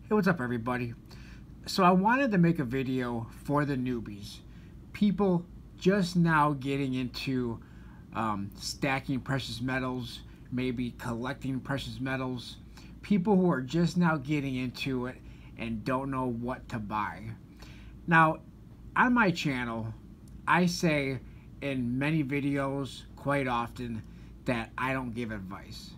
Hey, what's up, everybody? So I wanted to make a video for the newbies, people just now getting into stacking precious metals, maybe collecting precious metals, people who are just now getting into it and don't know what to buy. Now, on my channel, I say in many videos quite often that I don't give advice.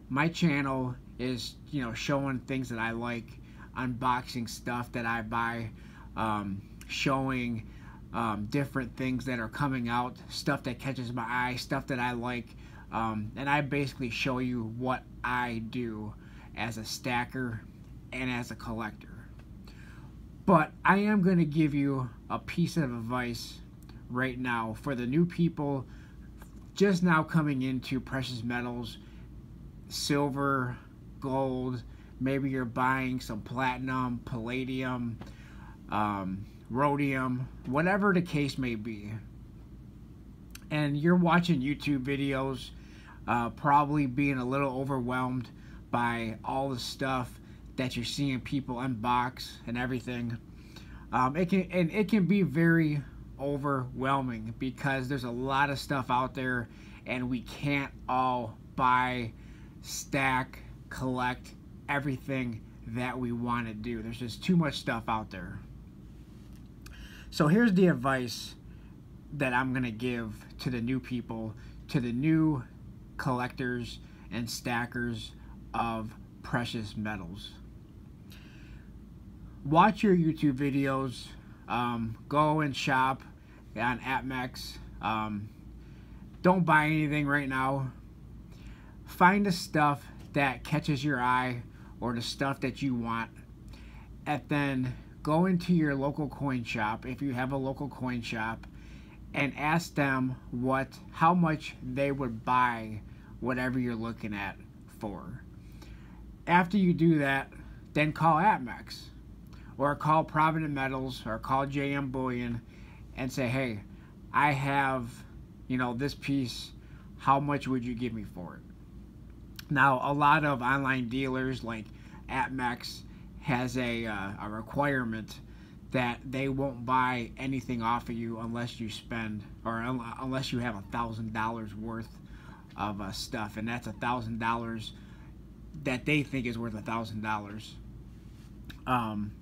My channel is, showing things that I like, unboxing stuff that I buy, showing different things that are coming out, stuff that catches my eye, stuff that I like, and I basically show you what I do as a stacker and as a collector. But I am going to give you a piece of advice right now for the new people just now coming into precious metals, silver, gold. Maybe you're buying some platinum, palladium, rhodium, whatever the case may be. And you're watching YouTube videos, probably being a little overwhelmed by all the stuff that you're seeing people unbox and everything. It can be very overwhelming because there's a lot of stuff out there and we can't all buy, stack, collect everything that we want to do. There's just too much stuff out there. So here's the advice that I'm going to give to the new people, to the new collectors and stackers of precious metals. Watch your YouTube videos, go and shop on AppMex. Don't buy anything right now. Find the stuff that catches your eye or the stuff that you want, and then go into your local coin shop, if you have a local coin shop, and ask them how much they would buy whatever you're looking at for. After you do that, then call AppMex or call Provident Metals or call JM Bullion and say, hey, I have this piece, how much would you give me for it? Now, a lot of online dealers like AppMex has a requirement that they won't buy anything off of you unless you spend, or unless you have $1,000 worth of stuff, and that's $1,000 that they think is worth $1,000.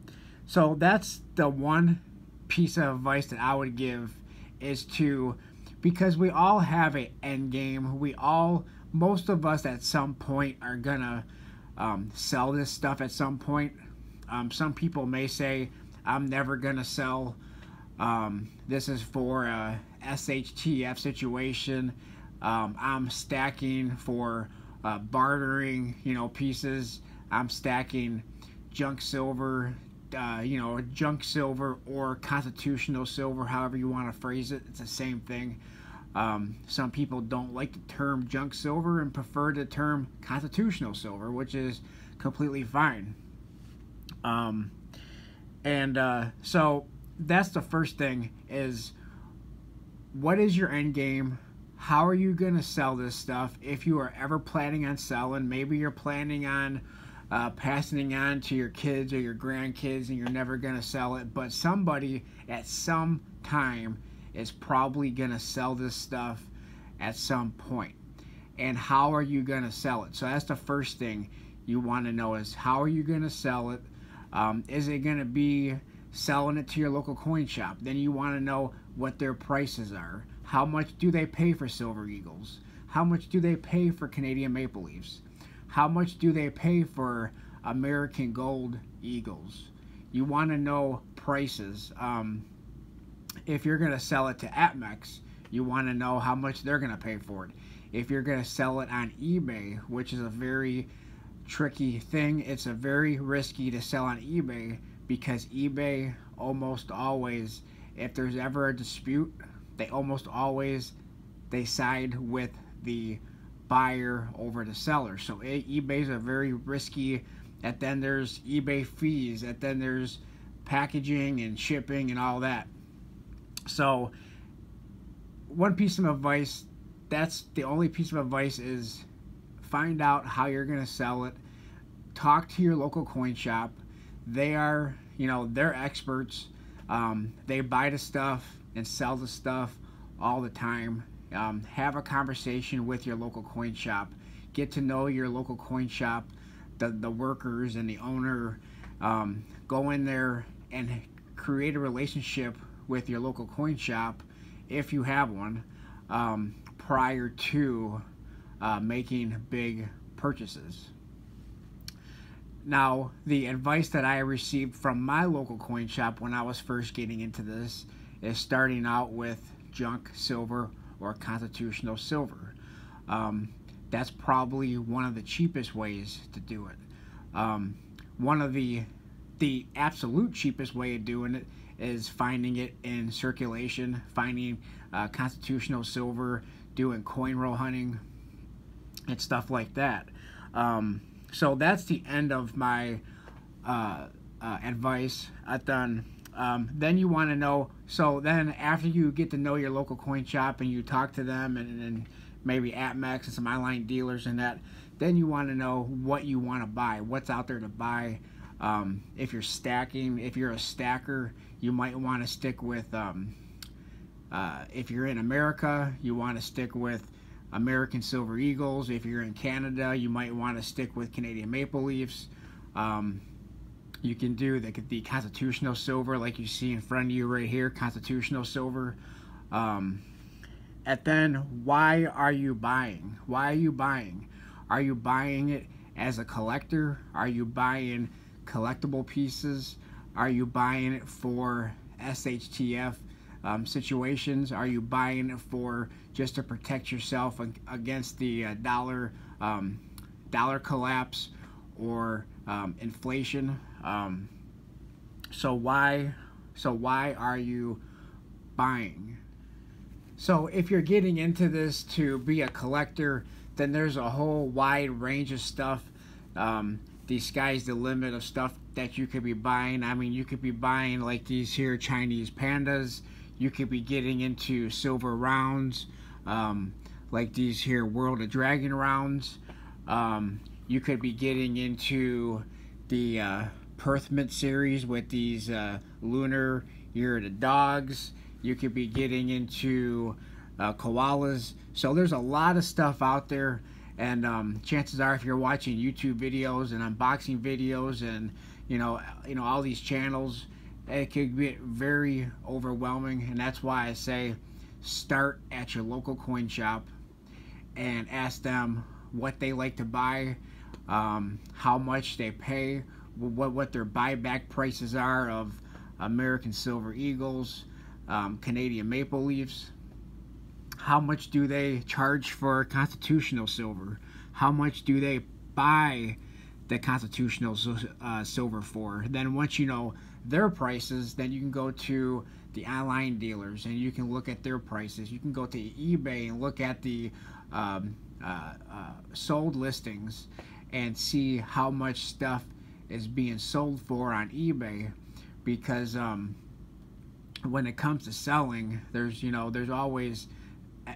So that's the one piece of advice that I would give, is because we all have an end game. Most of us at some point are gonna sell this stuff at some point. Some people may say, I'm never gonna sell. This is for a SHTF situation. I'm stacking for bartering, pieces. I'm stacking junk silver, junk silver or constitutional silver, however you want to phrase it. It's the same thing. Some people don't like the term junk silver and prefer the term constitutional silver, which is completely fine. So that's the first thing, is what is your end game? How are you going to sell this stuff? If you are ever planning on selling, maybe you're planning on passing it on to your kids or your grandkids and you're never going to sell it, but somebody at some time is probably going to sell this stuff at some point. And how are you going to sell it? So that's the first thing you want to know, is how are you going to sell it? Is it going to be selling it to your local coin shop? Then you want to know what their prices are. How much do they pay for Silver Eagles? How much do they pay for Canadian Maple Leafs? How much do they pay for American Gold Eagles? You want to know prices. If you're going to sell it to AppMex, you want to know how much they're going to pay for it. If you're going to sell it on eBay, which is a very tricky thing, it's a very risky to sell on eBay, because eBay almost always, if there's ever a dispute, they side with the buyer over the seller. So eBay's a very risky, and then there's eBay fees, and then there's packaging and shipping and all that. So one piece of advice, that's the only piece of advice, is find out how you're going to sell it. Talk to your local coin shop. they are, they're experts. They buy the stuff and sell the stuff all the time. Have a conversation with your local coin shop. Get to know your local coin shop, the workers and the owner. Go in there and create a relationship with your local coin shop, if you have one, prior to making big purchases. Now, the advice that I received from my local coin shop when I was first getting into this is starting out with junk silver or constitutional silver. That's probably one of the cheapest ways to do it. One of the absolute cheapest way of doing it is finding it in circulation, finding constitutional silver, doing coin roll hunting, and stuff like that. So that's the end of my advice. Then you want to know, so then after you get to know your local coin shop and you talk to them and maybe APMEX and some online dealers and that, then you want to know what you want to buy, what's out there to buy. If you're stacking, if you're a stacker, you might want to stick with, if you're in America, you want to stick with American Silver Eagles. If you're in Canada, you might want to stick with Canadian Maple Leafs. You can do the constitutional silver like you see in front of you right here, constitutional silver. And then why are you buying? Why are you buying? Are you buying it as a collector? Are you buying collectible pieces? Are you buying it for SHTF situations? Are you buying it for just to protect yourself against the dollar collapse or inflation? So why are you buying? So if you're getting into this to be a collector, then there's a whole wide range of stuff. The sky's the limit of stuff that you could be buying. I mean, you could be buying like these here Chinese pandas. You could be getting into silver rounds, like these here World of Dragon rounds. You could be getting into the Perth Mint series with these lunar Year of the Dogs. You could be getting into koalas. So there's a lot of stuff out there, and chances are, if you're watching YouTube videos and unboxing videos and all these channels, it could get very overwhelming. And that's why I say start at your local coin shop and ask them what they like to buy, how much they pay, what their buyback prices are of American Silver Eagles, Canadian Maple Leafs. How much do they charge for constitutional silver? How much do they buy the constitutional silver for? Then once you know their prices, then you can go to the online dealers and you can look at their prices. You can go to eBay and look at the sold listings and see how much stuff is being sold for on eBay, because when it comes to selling, there's always,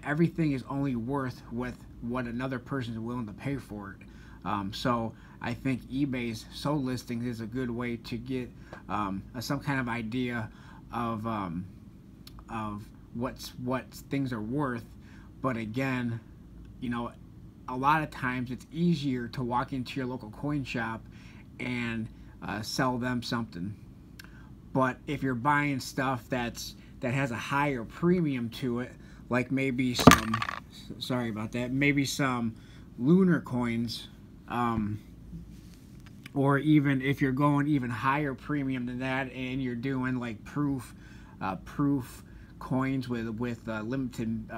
everything is only worth with what another person is willing to pay for it. So I think eBay's sold listings is a good way to get some kind of idea of what things are worth. But again, a lot of times it's easier to walk into your local coin shop and sell them something. But if you're buying stuff that has a higher premium to it, like maybe maybe some lunar coins, or even if you're going even higher premium than that and you're doing like proof coins with a limited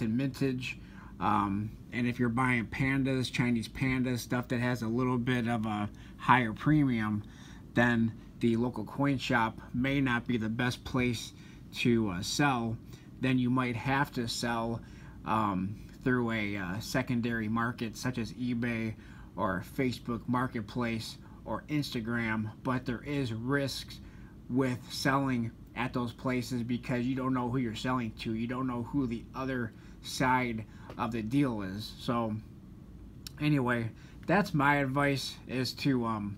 mintage, and if you're buying pandas, Chinese pandas, stuff that has a little bit of a higher premium, then the local coin shop may not be the best place to sell. Then you might have to sell through a secondary market such as eBay or Facebook Marketplace or Instagram. But there is risks with selling at those places because you don't know who you're selling to. You don't know who the other side of the deal is. So anyway, that's my advice, is to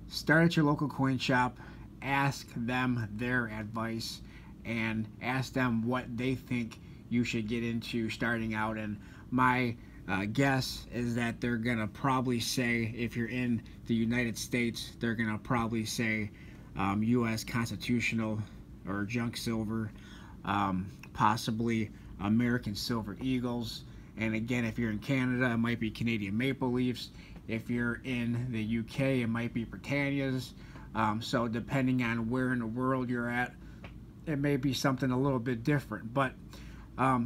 start at your local coin shop, ask them their advice, and ask them what they think you should get into starting out. And my guess is that they're gonna probably say, if you're in the United States, they're gonna probably say U.S. Constitutional or Junk Silver, possibly American Silver Eagles. And again, if you're in Canada, it might be Canadian Maple Leafs. If you're in the UK, it might be Britannias. So depending on where in the world you're at, it may be something a little bit different. But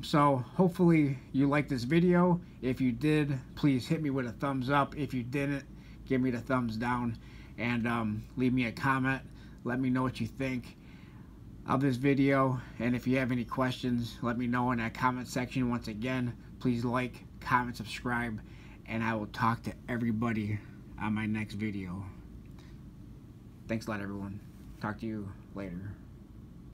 so hopefully you liked this video. If you did, please hit me with a thumbs up. If you didn't, give me the thumbs down, and leave me a comment. Let me know what you think of this video, and if you have any questions, let me know in that comment section. Once again, please like, comment, subscribe, and I will talk to everybody on my next video. Thanks a lot, everyone. Talk to you later.